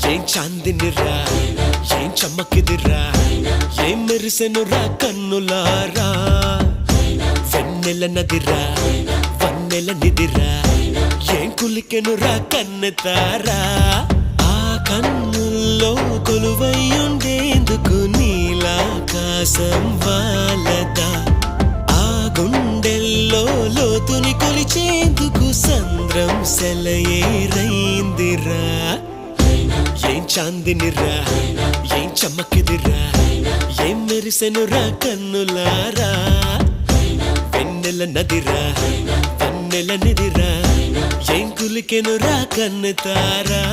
ఏం చాందినిరా ఏం చమ్మకిదిరా ఏం మెరిసెనురా కన్నులారా వెన్నెల నదిరా వన్నెల నిదిరా ఏం కులికెనురా కన్నెతారా ఆ కన్నుల్లో కొలువయ్యుండేందుకు నీలాకాశం వాలదా ఆ గుండెల్లో లోతుని కొలిచేందుకు సంద్రం సెలయేరైందిరా ఏం చాందినిరా ఏం చమ్మకిదిరా ఏం మెరిసెనురా కన్నులారా వెన్నెల నదిరా వన్నెల నిదిరా ఏం కులికెనురా కన్నెతారా